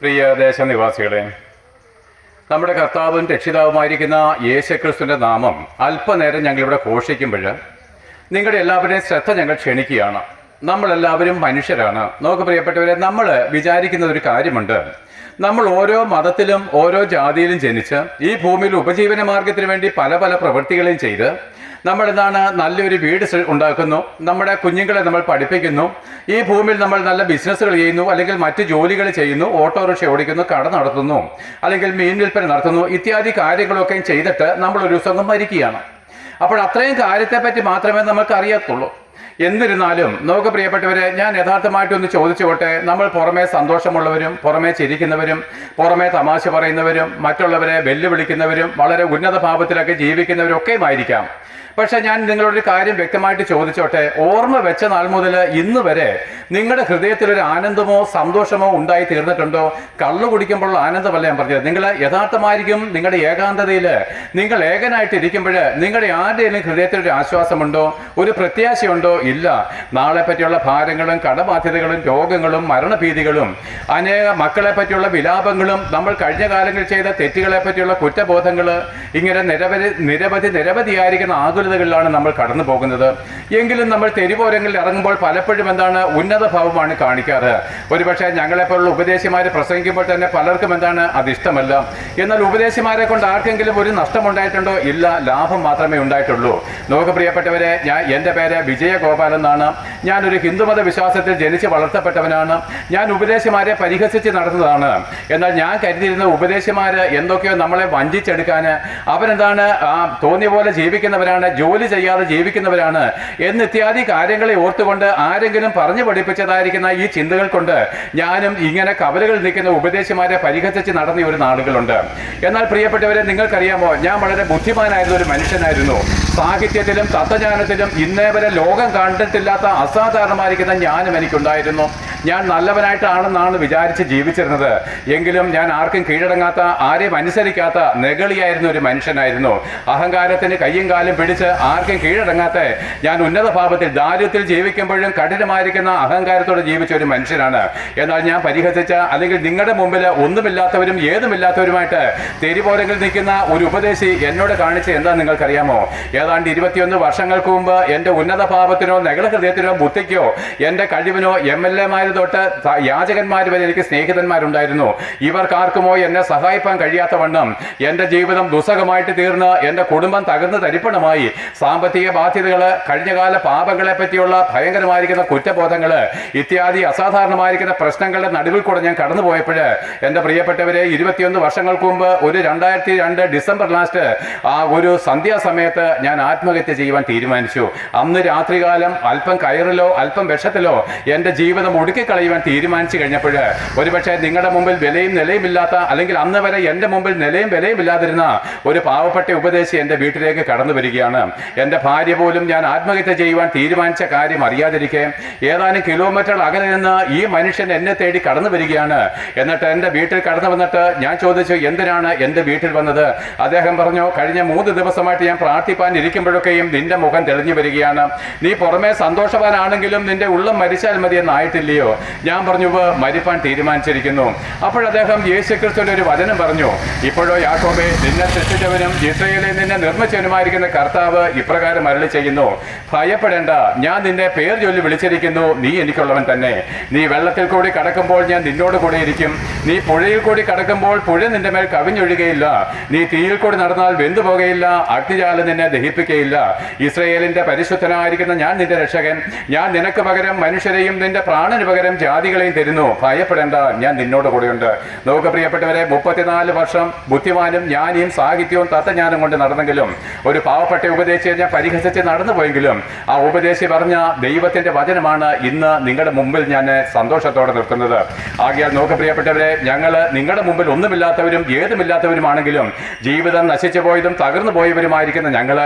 പ്രിയ ദേശനിവാസികളെ, നമ്മുടെ കർത്താവും രക്ഷിതാവുമായിരിക്കുന്ന യേശുക്രിസ്തുവിൻ്റെ നാമം അല്പനേരം ഞങ്ങളിവിടെ ഘോഷിക്കുമ്പോൾ നിങ്ങളുടെ എല്ലാവരുടെയും ശ്രദ്ധ ഞങ്ങൾ ക്ഷണിക്കുകയാണ്. നമ്മളെല്ലാവരും മനുഷ്യരാണ്. നോക്ക് പ്രിയപ്പെട്ടവരെ, നമ്മൾ വിചാരിക്കുന്ന ഒരു കാര്യമുണ്ട്. നമ്മൾ ഓരോ മതത്തിലും ഓരോ ജാതിയിലും ജനിച്ച് ഈ ഭൂമിയിൽ ഉപജീവന മാർഗത്തിന് വേണ്ടി പല പല പ്രവൃത്തികളെയും ചെയ്ത് നമ്മളെന്താണ് നല്ലൊരു വീട് ഉണ്ടാക്കുന്നു, നമ്മുടെ കുഞ്ഞുങ്ങളെ നമ്മൾ പഠിപ്പിക്കുന്നു, ഈ ഭൂമിയിൽ നമ്മൾ നല്ല ബിസിനസ്സുകൾ ചെയ്യുന്നു, അല്ലെങ്കിൽ മറ്റ് ജോലികൾ ചെയ്യുന്നു, ഓട്ടോറിക്ഷ ഓടിക്കുന്നു, കട നടത്തുന്നു, അല്ലെങ്കിൽ മീൻ വിൽപ്പന നടത്തുന്നു, ഇത്യാദി കാര്യങ്ങളൊക്കെ ചെയ്തിട്ട് നമ്മൾ ഒരു ദിവസം മരിക്കുകയാണ്. അപ്പോൾ അത്രയും കാര്യത്തെപ്പറ്റി മാത്രമേ നമുക്ക് അറിയത്തുള്ളൂ. എന്നിരുന്നാലും നമുക്ക് പ്രിയപ്പെട്ടവരെ, ഞാൻ യഥാർത്ഥമായിട്ടൊന്ന് ചോദിച്ചോട്ടെ, നമ്മൾ പുറമേ സന്തോഷമുള്ളവരും പുറമേ ചിരിക്കുന്നവരും പുറമേ തമാശ പറയുന്നവരും മറ്റുള്ളവരെ വെല്ലുവിളിക്കുന്നവരും വളരെ ഉന്നത ഭാവത്തിലൊക്കെ ജീവിക്കുന്നവരും ഒക്കെയുമായിരിക്കാം. പക്ഷെ ഞാൻ നിങ്ങളൊരു കാര്യം വ്യക്തമായിട്ട് ചോദിച്ചോട്ടെ, ഓർമ്മ വെച്ച നാൾ മുതൽ ഇന്ന് വരെ നിങ്ങളുടെ ഹൃദയത്തിലൊരു ആനന്ദമോ സന്തോഷമോ ഉണ്ടായി തീർന്നിട്ടുണ്ടോ? കള്ളു കുടിക്കുമ്പോഴുള്ള ആനന്ദമല്ല ഞാൻ പറഞ്ഞത്. നിങ്ങൾ യഥാർത്ഥമായിരിക്കും നിങ്ങളുടെ ഏകാന്തതയിൽ നിങ്ങൾ ഏകനായിട്ടിരിക്കുമ്പോൾ നിങ്ങളുടെ ആരുടെയും ഹൃദയത്തിലൊരു ആശ്വാസമുണ്ടോ? ഒരു പ്രത്യാശയുണ്ടോ? ഇല്ല. നാളെ പറ്റിയുള്ള ഭാരങ്ങളും കടബാധ്യതകളും രോഗങ്ങളും മരണഭീതികളും അനേക മക്കളെ പറ്റിയുള്ള വിലാപങ്ങളും നമ്മൾ കഴിഞ്ഞ കാലങ്ങളിൽ ചെയ്ത തെറ്റുകളെ പറ്റിയുള്ള കുറ്റബോധങ്ങൾ, ഇങ്ങനെ നിരവധിയായിരിക്കുന്ന ആകുലതകളിലാണ് നമ്മൾ കടന്നു പോകുന്നത്. എങ്കിലും നമ്മൾ തെരുവോരങ്ങളിൽ ഇറങ്ങുമ്പോൾ പലപ്പോഴും എന്താണ് ഉന്നത ഭാവമാണ് കാണിക്കാറ്. ഒരുപക്ഷെ ഞങ്ങളെപ്പോലുള്ള ഉപദേശിമാർ പ്രസംഗിക്കുമ്പോൾ തന്നെ പലർക്കും എന്താണ് അതിഷ്ടമല്ല. എന്നാൽ ഉപദേശിമാരെ കൊണ്ട് ആർക്കെങ്കിലും ഒരു നഷ്ടമുണ്ടായിട്ടുണ്ടോ? ഇല്ല, ലാഭം മാത്രമേ ഉണ്ടായിട്ടുള്ളൂ. നോക്ക് പ്രിയപ്പെട്ടവരെ, എൻ്റെ പേര് വിജയഗോപാൽ എന്നാണ്. ഞാനൊരു ഹിന്ദുമത വിശ്വാസത്തിൽ ജനിച്ച് വളർത്തപ്പെട്ടവനാണ്. ഞാൻ ഉപദേശിമാരെ പരിഹസിച്ച് നടന്നതാണ്. എന്നാൽ ഞാൻ കരുതിയിരുന്ന ഉപദേശിമാർ എന്തൊക്കെയോ നമ്മളെ വഞ്ചിച്ചെടുക്കാൻ, അവരെന്താണ് തോന്നിയ പോലെ ജീവിക്കുന്നവരാണ്, ജോലി ചെയ്യാതെ ജീവിക്കുന്നവരാണ് എന്നിത്യാദി കാര്യങ്ങളെ ഓർത്തുകൊണ്ട് ആരെങ്കിലും പറഞ്ഞു പഠിപ്പിച്ചതായിരിക്കുന്ന ഈ ചിന്തകൾ കൊണ്ട് ഞാനും ഇങ്ങനെ കവലകൾ നിൽക്കുന്ന ഉപദേശിമാരെ പരിഹസിച്ച് നടന്ന ഒരു നാളുകളുണ്ട്. എന്നാൽ പ്രിയപ്പെട്ടവരെ, നിങ്ങൾക്കറിയാമോ, ഞാൻ വളരെ ബുദ്ധിമാനായിരുന്ന ഒരു മനുഷ്യനായിരുന്നു. സാഹിത്യത്തിലും തത്വജ്ഞാനത്തിലും ഇന്നേ വരെ ലോകം കണ്ടിട്ടില്ലാത്ത അസാധാരണമായിരിക്കുന്ന ജ്ഞാനം എനിക്കുണ്ടായിരുന്നു. ഞാൻ നല്ലവനായിട്ടാണെന്നാണ് വിചാരിച്ച് ജീവിച്ചിരുന്നത്. എങ്കിലും ഞാൻ ആർക്കും കീഴടങ്ങാത്ത, ആരെയും അനുസരിക്കാത്ത നെഗളിയായിരുന്ന ഒരു മനുഷ്യനായിരുന്നു. അഹങ്കാരത്തിന് കയ്യും കാലും പിടിച്ച് ആർക്കും കീഴടങ്ങാത്ത, ഞാൻ ഉന്നത ഭാവത്തിൽ ദാരിദ്ര്യത്തിൽ ജീവിക്കുമ്പോഴും കഠിനമായിരിക്കുന്ന അഹങ്കാരത്തോടെ ജീവിച്ച ഒരു മനുഷ്യനാണ്. എന്നാൽ ഞാൻ പരിഹസിച്ച, അല്ലെങ്കിൽ നിങ്ങളുടെ മുമ്പിൽ ഒന്നുമില്ലാത്തവരും ഏതുമില്ലാത്തവരുമായിട്ട് തെരുവോരങ്ങളിൽ നിൽക്കുന്ന ഒരു ഉപദേശി എന്നോട് കാണിച്ച എന്താ നിങ്ങൾക്കറിയാമോ? ഏതാണ്ട് 21 വർഷങ്ങൾക്ക് മുമ്പ് എൻ്റെ ഉന്നത ഭാവത്തിനോ നെഗള ഹൃദയത്തിനോ ബുദ്ധിക്കോ എൻ്റെ കഴിവിനോ MLA തൊട്ട് യാചകന്മാർ വരെ എനിക്ക് സ്നേഹിതന്മാരുണ്ടായിരുന്നു. ഇവർക്കാർക്കുമോ എന്നെ സഹായിക്കാൻ കഴിയാത്ത വണ്ണം എൻ്റെ ജീവിതം ദുസ്സഹമായിട്ട് തീർന്ന് എൻ്റെ കുടുംബം തകർന്ന് തരിപ്പണമായി. സാമ്പത്തിക ബാധ്യതകൾ, കഴിഞ്ഞകാല പാപങ്ങളെ പറ്റിയുള്ള ഭയങ്കരമായിരിക്കുന്ന കുറ്റബോധങ്ങൾ ഇത്യാദി അസാധാരണമായിരിക്കുന്ന പ്രശ്നങ്ങളുടെ നടുവിൽ കൂടെ ഞാൻ കടന്നുപോയപ്പോൾ എൻ്റെ പ്രിയപ്പെട്ടവരെ, 21 വർഷങ്ങൾക്ക് മുമ്പ് ഒരു 2002 ഡിസംബർ ലാസ്റ്റ് ഒരു സന്ധ്യാസമയത്ത് ഞാൻ ആത്മഹത്യ ചെയ്യുവാൻ തീരുമാനിച്ചു. അന്ന് രാത്രികാലം അല്പം കയറിലോ അല്പം വിഷത്തിലോ എൻ്റെ ജീവിതം ഒടുക്കിക്കളയുവാൻ തീരുമാനിച്ചു കഴിഞ്ഞപ്പോൾ ഒരുപക്ഷെ നിങ്ങളുടെ മുമ്പിൽ വിലയും നിലയുമില്ലാത്ത, അല്ലെങ്കിൽ അന്ന് വരെ എൻ്റെ മുമ്പിൽ നിലയും വിലയും ഇല്ലാതിരുന്ന ഒരു പാവപ്പെട്ട ഉപദേശി എൻ്റെ വീട്ടിലേക്ക് കടന്നു വരികയാണ്. എൻ്റെ ഭാര്യ പോലും ഞാൻ ആത്മഹത്യ ചെയ്യുവാൻ തീരുമാനിച്ച കാര്യം അറിയാതിരിക്കെ ഏതാനും കിലോമീറ്റർ അകലെ നിന്ന് ഈ മനുഷ്യൻ എന്നെ തേടി കടന്നു വരികയാണ്. എന്നിട്ട് എൻ്റെ വീട്ടിൽ കടന്നു വന്നിട്ട് ഞാൻ ചോദിച്ചു, എന്തിനാണ് എൻ്റെ വീട്ടിൽ വന്നത്? അദ്ദേഹം പറഞ്ഞു, കഴിഞ്ഞ 3 ദിവസമായിട്ട് ഞാൻ പ്രാർത്ഥിപ്പാൻ ഇരിക്കുമ്പോഴൊക്കെയും നിന്റെ മുഖം തെളിഞ്ഞു വരികയാണ്. നീ പുറമേ സന്തോഷവാനാണെങ്കിലും നിന്റെ ഉള്ളം മരിച്ചാൽ മതി എന്നായിട്ടില്ലയോ? ഞാൻ പറഞ്ഞു, മരിപ്പാൻ തീരുമാനിച്ചിരിക്കുന്നു. അപ്പോഴദ്ദേഹം യേശുക്രിസ്തുവിന്റെ ഒരു വചനം പറഞ്ഞു, ഇപ്പോഴോ യാക്കോബേ, നിന്നെ സൃഷ്ടിച്ചവനും ഇസ്രായേലിൽ നിന്നെ നിർമ്മിച്ചവനുമായിരിക്കുന്ന കർത്താവ് ഇപ്രകാരം അരുളി ചെയ്യുന്നു, ഭയപ്പെടേണ്ട, ഞാൻ നിന്നെ പേർ ചൊല്ലി വിളിച്ചിരിക്കുന്നു, നീ എനിക്കുള്ളവൻ തന്നെ. നീ വെള്ളത്തിൽ കൂടി കടക്കുമ്പോൾ ഞാൻ നിന്നോട് കൂടെ ഇരിക്കും. നീ പുഴയിൽ കൂടി കടക്കുമ്പോൾ പുഴ നിന്റെ മേൽ കവിഞ്ഞൊഴുകയില്ല. നീ തീയിൽ കൂടി നടന്നാൽ വെന്തുപോകയില്ല, അഗ്നിജാലം നിന്നെ ദഹിപ്പിക്കുകയില്ല. ഇസ്രായേലിന്റെ പരിശുദ്ധനായിരിക്കുന്ന ഞാൻ നിന്റെ രക്ഷകൻ. ഞാൻ നിനക്ക് പകരം മനുഷ്യരെയും നിന്റെ പ്രാണന് പകരം ജാതികളെയും തരുന്നു. ഭയപ്പെടേണ്ട, ഞാൻ നിന്നോട് കൂടെയുണ്ട്. നോക്ക് പ്രിയപ്പെട്ടവരെ, 34 വർഷം ബുദ്ധിമാനും ജ്ഞാനിയും സാഹിത്യവും തത്വജ്ഞാനം കൊണ്ട് നടന്നെങ്കിലും, ഒരു പാവപ്പെട്ട ഉപദേശിയെ ഞാൻ പരിഹസിച്ച് നടന്നു പോയെങ്കിലും, ആ ഉപദേശി പറഞ്ഞ ദൈവത്തിന്റെ വചനമാണ് ഇന്ന് നിങ്ങളുടെ മുമ്പിൽ ഞാൻ സന്തോഷത്തോടെ നിർത്തുന്നത്. ആകയാൽ നോക്ക് പ്രിയപ്പെട്ടവരെ, ഞങ്ങൾ നിങ്ങളുടെ മുമ്പിൽ ഒന്നുമില്ലാത്തവരും ഏതുമില്ലാത്തവരുമാണെങ്കിലും ജീവിതം നശിച്ചു പോയതും തകർന്നു പോയവരുമായിരിക്കുന്ന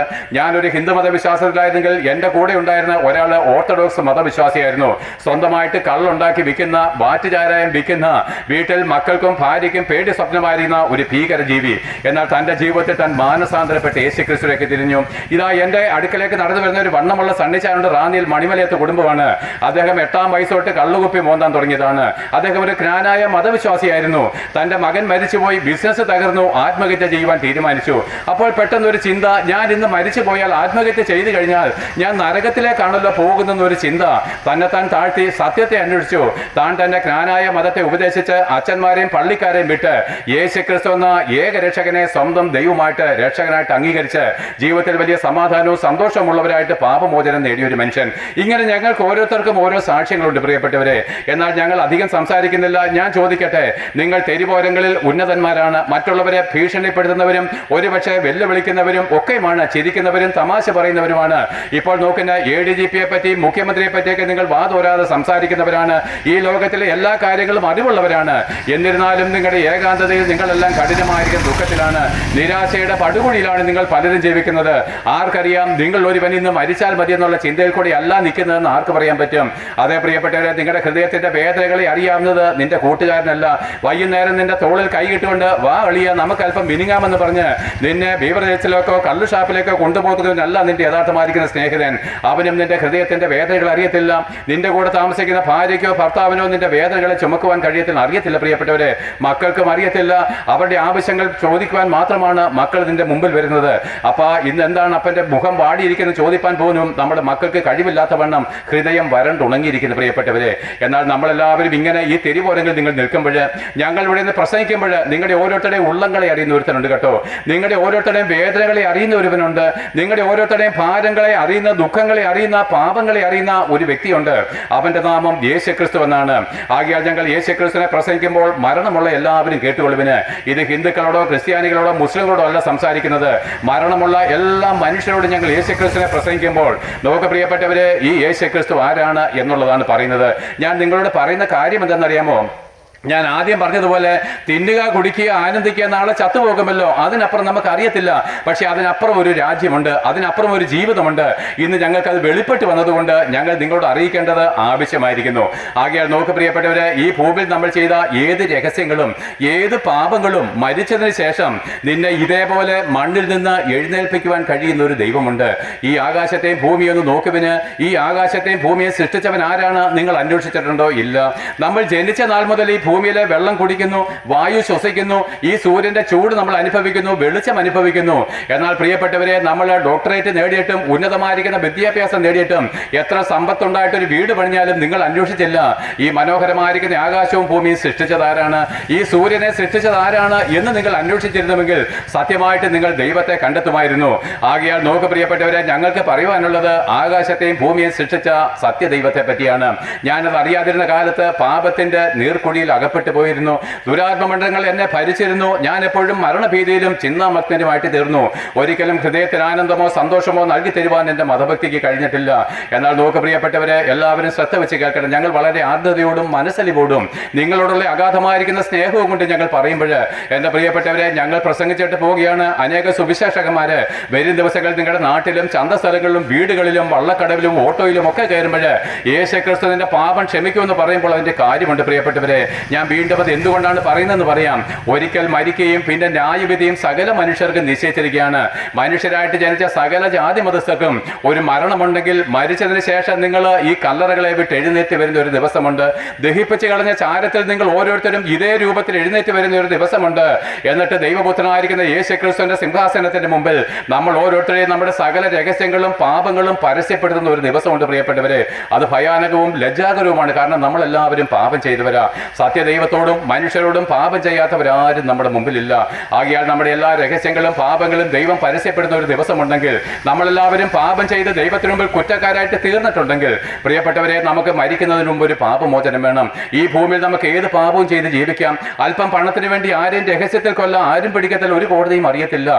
ഞാനൊരു ഹിന്ദുമത വിശ്വാസത്തിലായിരുന്നെങ്കിൽ എൻ്റെ കൂടെ ഉണ്ടായിരുന്ന ഒരാൾ ഓർത്തഡോക്സ് മതവിശ്വാസിയായിരുന്നു. സ്വന്തമായിട്ട് കള്ള കള്ളുണ്ടാക്കി വിൽക്കുന്ന, ബാറ്റുചാരായം വിൽക്കുന്ന, വീട്ടിൽ മക്കൾക്കും ഭാര്യയ്ക്കും പേടി സ്വപ്നമായിരുന്ന ഒരു ഭീകര ജീവി, എന്നാൽ തൻ്റെ ജീവിതത്തിൽ താൻ മാനസാന്തരപ്പെട്ട് യേശുക്രിസ്തുവിലേക്ക് തിരിഞ്ഞു. ഇതാ എൻ്റെ അടുക്കലേക്ക് നടന്നു വരുന്ന ഒരു വണ്ണമുള്ള സണ്ണിച്ചാനുണ്ട്. റാന്നിയിൽ മണിമലയത്ത് കുടുംബമാണ്. അദ്ദേഹം 8-ാം വയസ്സ് തൊട്ട് കള്ളുകുപ്പി മോന്താൻ തുടങ്ങിയതാണ്. അദ്ദേഹം ഒരു ജ്ഞാനായ മതവിശ്വാസിയായിരുന്നു. തൻ്റെ മകൻ മരിച്ചുപോയി, ബിസിനസ് തകർന്നു, ആത്മഹത്യ ചെയ്യുവാൻ തീരുമാനിച്ചു. അപ്പോൾ പെട്ടെന്നൊരു ചിന്ത, ഞാൻ ഇന്ന് മരിച്ചു പോയാൽ ആത്മഹത്യ ചെയ്തു കഴിഞ്ഞാൽ ഞാൻ നരകത്തിലേക്കാണല്ലോ പോകുന്നൊരു ചിന്ത തന്നെത്താൻ താഴ്ത്തി സത്യത്തെ അന്വേഷിച്ചു. താൻ തന്റെ ജ്ഞാനായ മതത്തെ ഉപദേശിച്ച് അച്ഛന്മാരെയും പള്ളിക്കാരെയും വിട്ട് യേശുക്രിസ്തു എന്ന ഏകരക്ഷകനെ സ്വന്തം ദൈവമായിട്ട് രക്ഷകനായിട്ട് അംഗീകരിച്ച് ജീവിതത്തിൽ വലിയ സമാധാനവും സന്തോഷമുള്ളവരായിട്ട് പാപമോചനം നേടിയൊരു മനുഷ്യൻ. ഇങ്ങനെ ഞങ്ങൾക്ക് ഓരോരുത്തർക്കും ഓരോ സാക്ഷ്യങ്ങളുണ്ട് പ്രിയപ്പെട്ടവരെ. എന്നാൽ ഞങ്ങൾ അധികം സംസാരിക്കുന്നില്ല. ഞാൻ ചോദിക്കട്ടെ, നിങ്ങൾ തെരുവോരങ്ങളിൽ ഉന്നതന്മാരാണ്, മറ്റുള്ളവരെ ഭീഷണിപ്പെടുത്തുന്നവരും ഒരുപക്ഷെ വെല്ലുവിളിക്കുന്നവരും ഒക്കെയുമാണ്, ചിരിക്കുന്നവരും തമാശ പറയുന്നവരുമാണ്. ഇപ്പോൾ നോക്കുന്ന ADGP പറ്റിയും മുഖ്യമന്ത്രിയെ പറ്റിയൊക്കെ നിങ്ങൾ വാതോരാതെ സംസാരിക്കുന്നവരാണ്. ഈ ലോകത്തിലെ എല്ലാ കാര്യങ്ങളും അറിവുള്ളവരാണ്. എന്നിരുന്നാലും നിങ്ങളുടെ ഏകാന്തതയിൽ നിങ്ങളെല്ലാം കഠിനമായിരിക്കും ദുഃഖത്തിലാണ്, നിരാശയുടെ പടുകുഴിയിലാണ് നിങ്ങൾ പലരും ജീവിക്കുന്നത്. ആർക്കറിയാം, നിങ്ങൾ ഒരുവൻ ഇന്ന് മരിച്ചാൽ മതി എന്നുള്ള ചിന്തയിൽ കൂടി അല്ല നിൽക്കുന്നതെന്ന് ആർക്ക് പറയാൻ പറ്റും? അതേ പ്രിയപ്പെട്ടവരെ, നിങ്ങളുടെ ഹൃദയത്തിന്റെ വേദനകളെ അറിയാവുന്നത് നിന്റെ കൂട്ടുകാരനല്ല. വൈകുന്നേരം നിന്റെ തോളിൽ കൈയിട്ടുകൊണ്ട് വാ അളിയ നമുക്ക് അല്പം മിനിങ്ങാമെന്ന് പറഞ്ഞ് നിന്നെ ബീവറേജിലേക്കോ കള്ളു ഷാപ്പിലേക്കോ കൊണ്ടുപോകുന്നതിനല്ല നിന്റെ യഥാർത്ഥമായിരിക്കുന്ന സ്നേഹിതൻ. അവനും നിന്റെ ഹൃദയത്തിന്റെ വേദനകൾ അറിയത്തില്ല. നിന്റെ കൂടെ താമസിക്കുന്ന ഭാര്യയ്ക്കോ ഭർത്താവിനോ നിന്റെ വേദനകളെ ചുമക്കുവാൻ കഴിയത്തില്ല, അറിയത്തില്ല പ്രിയപ്പെട്ടവരെ. മക്കൾക്കും അറിയത്തില്ല. അവരുടെ ആവശ്യങ്ങൾ ചോദിക്കുവാൻ മാത്രമാണ് മക്കൾ നിന്റെ മുമ്പിൽ വരുന്നത്. അപ്പാ ഇന്ന് എന്താണ് അപ്പന്റെ മുഖം വാടിയിരിക്കുന്നത് ചോദിപ്പാൻ പോലും നമ്മുടെ മക്കൾക്ക് കഴിവില്ലാത്ത വണ്ണം ഹൃദയം വരണ്ടുണങ്ങിയിരിക്കുന്നു പ്രിയപ്പെട്ടവരെ. എന്നാൽ നമ്മളെല്ലാവരും ഇങ്ങനെ ഈ തെരുവോരങ്ങളിൽ നിങ്ങൾ നിൽക്കുമ്പോൾ, ഞങ്ങൾ ഇവിടെ നിന്ന് പ്രസംഗിക്കുമ്പോൾ നിങ്ങളുടെ ഓരോരുത്തരുടെയും ഉള്ളങ്ങളെ അറിയുന്ന ഒരുത്തനുണ്ട് കേട്ടോ. നിങ്ങളുടെ ഓരോരുത്തരുടെയും വേദനകളെ അറിയുന്ന ഒരുവനുണ്ട്. നിങ്ങളുടെ ഓരോരുത്തരുടെയും ഭാരങ്ങളെ അറിയുന്ന, ദുഃഖങ്ങളെ അറിയുന്ന, പാപങ്ങളെ അറിയുന്ന ഒരു വ്യക്തിയുണ്ട്. അവന്റെ നാമം യേശുക്രിസ്തു എന്നാണ്. ആകയാൽ ഞങ്ങൾ യേശുക്രിസ്തുവിനെ പ്രസംഗിക്കുമ്പോൾ മരണമുള്ള എല്ലാവരും കേട്ടുകൊള്ളുവിന്. ഇത് ഹിന്ദുക്കളോടോ ക്രിസ്ത്യാനികളോടോ മുസ്ലിങ്ങളോടോ അല്ല സംസാരിക്കുന്നത്. മരണമുള്ള എല്ലാ മനുഷ്യരോടും ഞങ്ങൾ യേശുക്രിസ്തുവിനെ പ്രസംഗിക്കുമ്പോൾ നമുക്ക് പ്രിയപ്പെട്ടവരെ, ഈ യേശുക്രിസ്തു ആരാണ് എന്നുള്ളതാണ് പറയുന്നത്. ഞാൻ നിങ്ങളോട് പറയുന്ന കാര്യം എന്തെന്നറിയാമോ? ഞാൻ ആദ്യം പറഞ്ഞതുപോലെ തിന്നുക, കുടിക്കുക, ആനന്ദിക്കുക, നാളെ ചത്തുപോകുമല്ലോ, അതിനപ്പുറം നമുക്ക് അറിയത്തില്ല. പക്ഷെ അതിനപ്പുറം ഒരു രാജ്യമുണ്ട്, അതിനപ്പുറം ഒരു ജീവിതമുണ്ട്. ഇന്ന് ഞങ്ങൾക്ക് അത് വെളിപ്പെട്ട് വന്നതുകൊണ്ട് ഞങ്ങൾ നിങ്ങളോട് അറിയിക്കേണ്ടത് ആവശ്യമായിരിക്കുന്നു. ആകയാൽ നോക്ക് പ്രിയപ്പെട്ടവരെ, ഈ ഭൂമിയിൽ നമ്മൾ ചെയ്ത ഏത് രഹസ്യങ്ങളും ഏത് പാപങ്ങളും മരിച്ചതിന് ശേഷം നിന്നെ ഇതേപോലെ മണ്ണിൽ നിന്ന് എഴുന്നേൽപ്പിക്കുവാൻ കഴിയുന്ന ഒരു ദൈവമുണ്ട്. ഈ ആകാശത്തെയും ഭൂമിയൊന്ന് നോക്കുവിന്. ഈ ആകാശത്തെയും ഭൂമിയെ സൃഷ്ടിച്ചവൻ ആരാണ് നിങ്ങൾ അന്വേഷിച്ചിട്ടുണ്ടോ? ഇല്ല. നമ്മൾ ജനിച്ച നാൾ മുതൽ ഈ ഭൂമിയിലെ വെള്ളം കുടിക്കുന്നു, വായു ശ്വസിക്കുന്നു, ഈ സൂര്യന്റെ ചൂട് നമ്മൾ അനുഭവിക്കുന്നു, വെളിച്ചം അനുഭവിക്കുന്നു. എന്നാൽ പ്രിയപ്പെട്ടവരെ, നമ്മൾ ഡോക്ടറേറ്റ് നേടിയിട്ടും ഉന്നതമായിരിക്കുന്ന വിദ്യാഭ്യാസം നേടിയിട്ടും എത്ര സമ്പത്തുണ്ടായിട്ട് ഒരു വീട് പണിഞ്ഞാലും നിങ്ങൾ അന്വേഷിച്ചില്ല ഈ മനോഹരമായിരിക്കുന്ന ആകാശവും ഭൂമിയും സൃഷ്ടിച്ചതാരാണ്, ഈ സൂര്യനെ സൃഷ്ടിച്ചതാരാണ് എന്ന് നിങ്ങൾ അന്വേഷിച്ചിരുന്നുവെങ്കിൽ സത്യമായിട്ട് നിങ്ങൾ ദൈവത്തെ കണ്ടെത്തുമായിരുന്നു. ആകയാൽ നോക്ക് പ്രിയപ്പെട്ടവരെ, ഞങ്ങൾക്ക് പറയുവാനുള്ളത് ആകാശത്തെയും ഭൂമിയെയും സൃഷ്ടിച്ച സത്യദൈവത്തെ പറ്റിയാണ്. ഞാനത് അറിയാതിരുന്ന കാലത്ത് പാപത്തിന്റെ നീർക്കുഴിയിൽ അകപ്പെട്ടു പോയിരുന്നു. ദുരാത്മമണ്ഡലങ്ങൾ എന്നെ ഭരിച്ചിരുന്നു. ഞാൻ എപ്പോഴും മരണഭീതിയിലും ചിന്താമഗ്നരുമായിട്ട് തീർന്നു. ഒരിക്കലും ഹൃദയത്തിൽ ആനന്ദമോ സന്തോഷമോ നൽകി തരുവാൻ എൻ്റെ മതഭക്തിക്ക് കഴിഞ്ഞിട്ടില്ല. എന്നാൽ നോക്ക് പ്രിയപ്പെട്ടവരെ, എല്ലാവരും ശ്രദ്ധ വെച്ച് കേൾക്കണം. ഞങ്ങൾ വളരെ ആർദ്രതയോടും മനസ്സലിവോടും നിങ്ങളോടുള്ള അഗാധമായിരിക്കുന്ന സ്നേഹവും കൊണ്ട് ഞങ്ങൾ പറയുമ്പോൾ, എൻ്റെ പ്രിയപ്പെട്ടവരെ, ഞങ്ങൾ പ്രസംഗിച്ചിട്ട് പോവുകയാണ്. അനേക സുവിശേഷകന്മാര് വരും ദിവസങ്ങളിൽ നിങ്ങളുടെ നാട്ടിലും ചന്തസ്ഥലങ്ങളിലും വീടുകളിലും വള്ളക്കടവിലും ഓട്ടോയിലും ഒക്കെ കയറുമ്പോൾ യേശുക്രിസ്തുവിന്റെ പാപം ക്ഷമിക്കുമെന്ന് പറയുമ്പോൾ അതിന്റെ കാര്യമുണ്ട് പ്രിയപ്പെട്ടവരെ. ഞാൻ വീണ്ടും അത് എന്തുകൊണ്ടാണ് പറയുന്നതെന്ന് പറയാം. ഒരിക്കൽ മരിക്കുകയും പിന്നെ ന്യായവിധിയും സകല മനുഷ്യർക്കും നിശ്ചയിച്ചിരിക്കുകയാണ്. മനുഷ്യരായിട്ട് ജനിച്ച സകല ജാതി മതസ്ഥർക്കും ഒരു മരണമുണ്ടെങ്കിൽ മരിച്ചതിന് ശേഷം നിങ്ങൾ ഈ കല്ലറകളെ വിട്ട് എഴുന്നേറ്റ് വരുന്ന ഒരു ദിവസമുണ്ട്. ദഹിപ്പിച്ച് കളഞ്ഞ ചാരത്തിൽ നിങ്ങൾ ഓരോരുത്തരും ഇതേ രൂപത്തിൽ എഴുന്നേറ്റ് വരുന്ന ഒരു ദിവസമുണ്ട്. എന്നിട്ട് ദൈവപുത്രനായിരിക്കുന്ന യേശുക്രിസ്തുവിന്റെ സിംഹാസനത്തിന്റെ മുമ്പിൽ നമ്മൾ ഓരോരുത്തരെയും നമ്മുടെ സകല രഹസ്യങ്ങളും പാപങ്ങളും പരസ്യപ്പെടുത്തുന്ന ഒരു ദിവസമുണ്ട് പ്രിയപ്പെട്ടവരെ. അത് ഭയാനകവും ലജ്ജാകരവുമാണ്. കാരണം നമ്മളെല്ലാവരും പാപം ചെയ്തവരാ. സത്യദൈവത്തോടും മനുഷ്യരോടും പാപം ചെയ്യാത്തവരാരും നമ്മുടെ മുമ്പിലില്ല. ആകയാൽ നമ്മുടെ എല്ലാ രഹസ്യങ്ങളും പാപങ്ങളും ദൈവം പരസ്യപ്പെടുന്ന ഒരു ദിവസമുണ്ടെങ്കിൽ, നമ്മളെല്ലാവരും പാപം ചെയ്ത് ദൈവത്തിന് മുമ്പിൽ കുറ്റക്കാരായിട്ട് തീർന്നിട്ടുണ്ടെങ്കിൽ, പ്രിയപ്പെട്ടവരെ, നമുക്ക് മരിക്കുന്നതിന് മുമ്പ് ഒരു പാപമോചനം വേണം. ഈ ഭൂമിയിൽ നമുക്ക് ഏത് പാപവും ചെയ്ത് ജീവിക്കാം. അല്പം പണത്തിന് വേണ്ടി ആരെയും രഹസ്യത്തിൽ കൊല്ലാം, ആരും പിടിക്കത്തില്ല, ഒരു കോടതിയും അറിയത്തില്ല.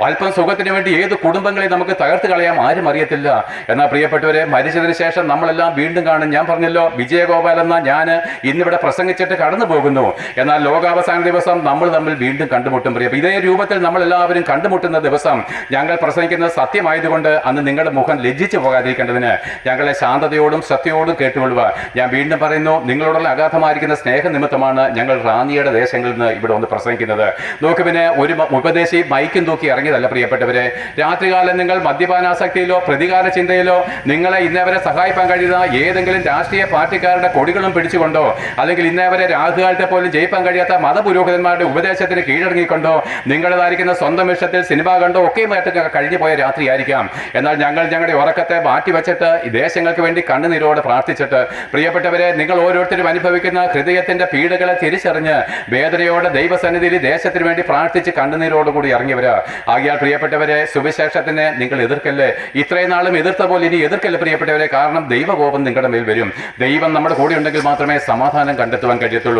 അല്പം സുഖത്തിന് വേണ്ടി ഏത് കുടുംബങ്ങളെ നമുക്ക് തകർത്ത് കളയാം, ആരും അറിയത്തില്ല. എന്നാൽ പ്രിയപ്പെട്ടവരെ, മരിച്ചതിന് ശേഷം നമ്മളെല്ലാം വീണ്ടും കാണും. ഞാൻ പറഞ്ഞല്ലോ, വിജയഗോപാൽ എന്ന ഞാൻ ഇന്നിവിടെ പ്രസംഗിച്ചിട്ട് കടന്നു പോകുന്നു. എന്നാൽ ലോകാവസാന ദിവസം നമ്മൾ തമ്മിൽ വീണ്ടും കണ്ടുമുട്ടും. പ്രിയ ഇതേ രൂപത്തിൽ നമ്മൾ എല്ലാവരും കണ്ടുമുട്ടുന്ന ദിവസം ഞങ്ങൾ പ്രസംഗിക്കുന്നത് സത്യമായതുകൊണ്ട് അന്ന് നിങ്ങളുടെ മുഖം ലജ്ജിച്ചു പോകാതിരിക്കേണ്ടതിന് ഞങ്ങളെ ശാന്തതയോടും സത്യയോടും കേട്ടുകൊള്ളുക. ഞാൻ വീണ്ടും പറയുന്നു, നിങ്ങളോടുള്ള അഗാധമായിരിക്കുന്ന സ്നേഹനിമിത്തമാണ് ഞങ്ങൾ റാന്നിയുടെ ദേശങ്ങളിൽ നിന്ന് ഇവിടെ ഒന്ന് പ്രസംഗിക്കുന്നത്. നോക്ക്, പിന്നെ ഒരു ഉപദേശി മൈക്കും തൂക്കി ഇറങ്ങിയതല്ല പ്രിയപ്പെട്ടവരെ. രാത്രികാലം നിങ്ങൾ മദ്യപാനാസക്തിയിലോ പ്രതികാര ചിന്തയിലോ നിങ്ങളെ ഇന്നേവരെ സഹായിക്കാൻ കഴിയുന്ന ഏതെങ്കിലും രാഷ്ട്രീയ പാർട്ടിക്കാരുടെ കൊടികളും പിടിച്ചുകൊണ്ടോ അല്ലെങ്കിൽ ഇന്നേവരെ രാഹുകാലത്തെ പോലും ജയിക്കാൻ കഴിയാത്ത മതപുരോഹിതന്മാരുടെ ഉപദേശത്തിന് കീഴടങ്ങിക്കൊണ്ടോ നിങ്ങളുടേതായിരിക്കുന്ന സ്വന്തം ഇഷ്ടത്തിൽ സിനിമ കണ്ടോ ഒക്കെയുമായിട്ട് കഴിഞ്ഞു പോയ രാത്രിയായിരിക്കാം. എന്നാൽ ഞങ്ങൾ ഞങ്ങളുടെ ഉറക്കത്തെ മാറ്റിവെച്ചിട്ട് ഈ ദേശങ്ങൾക്ക് വേണ്ടി കണ്ണുനീരോടെ പ്രാർത്ഥിച്ചിട്ട് പ്രിയപ്പെട്ടവരെ, നിങ്ങൾ ഓരോരുത്തരും അനുഭവിക്കുന്ന ഹൃദയത്തിന്റെ പീഡകളെ തിരിച്ചറിഞ്ഞ് വേദനയോടെ ദൈവസന്നിധിയിൽ ദേശത്തിന് വേണ്ടി പ്രാർത്ഥിച്ച് കണ്ണുനീരോടുകൂടി ഇറങ്ങിയവരാ. ആകിയാൽ പ്രിയപ്പെട്ടവരെ, സുവിശേഷത്തിനെ നിങ്ങൾ എതിർക്കല്ലേ. ഇത്രയും നാളും എതിർത്ത പോലെ ഇനി എതിർക്കല്ലേ പ്രിയപ്പെട്ടവരെ. കാരണം ദൈവകോപം നിങ്ങളുടെ മേൽ വരും. ദൈവം നമ്മുടെ കൂടെ ഉണ്ടെങ്കിൽ മാത്രമേ സമാധാനം കണ്ടെത്തുവാൻ കഴിയത്തുള്ളൂ.